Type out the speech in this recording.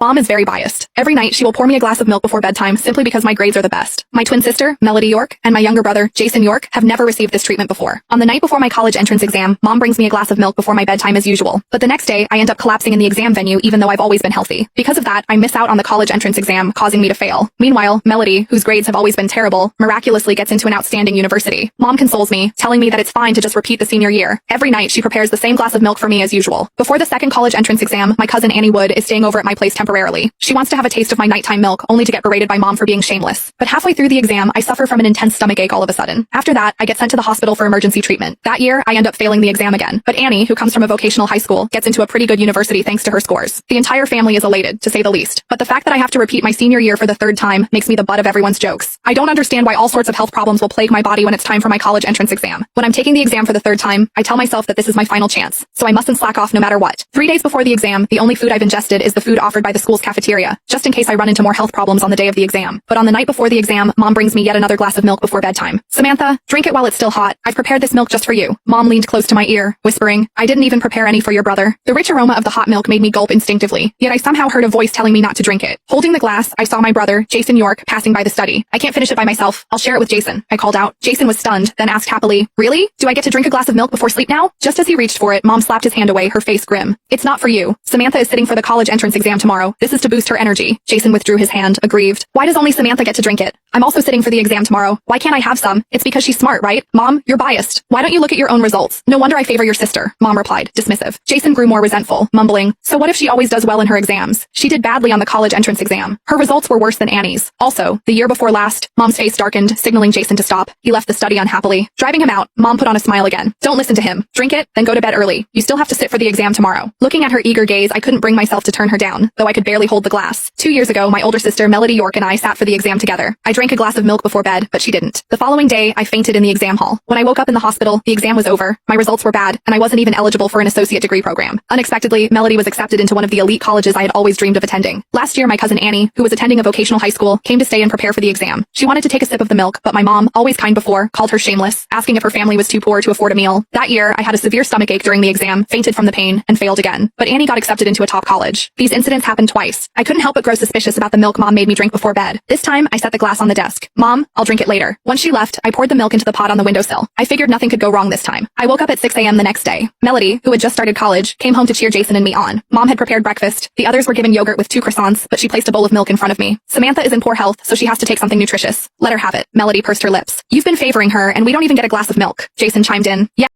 Mom is very biased. Every night she will pour me a glass of milk before bedtime simply because my grades are the best. My twin sister, Melody York, and my younger brother, Jason York, have never received this treatment before. On the night before my college entrance exam, Mom brings me a glass of milk before my bedtime as usual. But the next day, I end up collapsing in the exam venue even though I've always been healthy. Because of that, I miss out on the college entrance exam, causing me to fail. Meanwhile, Melody, whose grades have always been terrible, miraculously gets into an outstanding university. Mom consoles me, telling me that it's fine to just repeat the senior year. Every night, she prepares the same glass of milk for me as usual. Before the second college entrance exam, my cousin Annie Wood is staying over at my place temporarily. She wants to have a taste of my nighttime milk, only to get berated by Mom for being shameless. But halfway through the exam, I suffer from an intense stomachache all of a sudden. After that, I get sent to the hospital for emergency treatment. That year, I end up failing the exam again. But Annie, who comes from a vocational high school, gets into a pretty good university thanks to her scores. The entire family is elated, to say the least. But the fact that I have to repeat my senior year for the third time makes me the butt of everyone's jokes. I don't understand why all sorts of health problems will plague my body when it's time for my college entrance exam. When I'm taking the exam for the third time, I tell myself that this is my final chance, so I mustn't slack off no matter what. 3 days before the exam, the only food I've ingested is the food offered by the school's cafeteria, just in case I run into more health problems on the day of the exam. But on the night before the exam, Mom brings me yet another glass of milk before bedtime. Samantha, drink it while it's still hot. I've prepared this milk just for you. Mom leaned close to my ear, whispering, I didn't even prepare any for your brother. The rich aroma of the hot milk made me gulp instinctively, yet I somehow heard a voice telling me not to drink it. Holding the glass, I saw my brother, Jason York, passing by the study. I can't finish it by myself. I'll share it with Jason, I called out. Jason was stunned, then asked happily, really? Do I get to drink a glass of milk before sleep now? Just as he reached for it, Mom slapped his hand away, her face grim. It's not for you. Samantha is sitting for the college entrance exam tomorrow. This is to boost her energy. Jason withdrew his hand, aggrieved. Why does only Samantha get to drink it? I'm also sitting for the exam tomorrow. Why can't I have some? It's because she's smart, right? Mom, you're biased. Why don't you look at your own results? No wonder I favor your sister, Mom replied, dismissive. Jason grew more resentful, mumbling, so what if she always does well in her exams? She did badly on the college entrance exam. Her results were worse than Annie's. Also, the year before last, Mom's face darkened, signaling Jason to stop. He left the study unhappily. Driving him out, Mom put on a smile again. Don't listen to him. Drink it, then go to bed early. You still have to sit for the exam tomorrow. Looking at her eager gaze, I couldn't bring myself to turn her down, though I could barely hold the glass. 2 years ago, my older sister Melody York and I sat for the exam together. I drank a glass of milk before bed, but she didn't. The following day, I fainted in the exam hall. When I woke up in the hospital, the exam was over. My results were bad, and I wasn't even eligible for an associate degree program. Unexpectedly, Melody was accepted into one of the elite colleges I had always dreamed of attending. Last year, my cousin Annie, who was attending a vocational high school, came to stay and prepare for the exam. She wanted to take a sip of the milk, but my mom, always kind before, called her shameless, asking if her family was too poor to afford a meal. That year, I had a severe stomachache during the exam, fainted from the pain, and failed again. But Annie got accepted into a top college. These incidents happened twice. I couldn't help but grow suspicious about the milk Mom made me drink before bed. This time, I set the glass on the desk. Mom, I'll drink it later. Once she left, I poured the milk into the pot on the windowsill. I figured nothing could go wrong this time. I woke up at 6 a.m. the next day. Melody, who had just started college, came home to cheer Jason and me on. Mom had prepared breakfast. The others were given yogurt with 2 croissants, but she placed a bowl of milk in front of me. Samantha is in poor health, so she has to take something nutritious. Let her have it. Melody pursed her lips. You've been favoring her, and we don't even get a glass of milk. Jason chimed in. Yeah.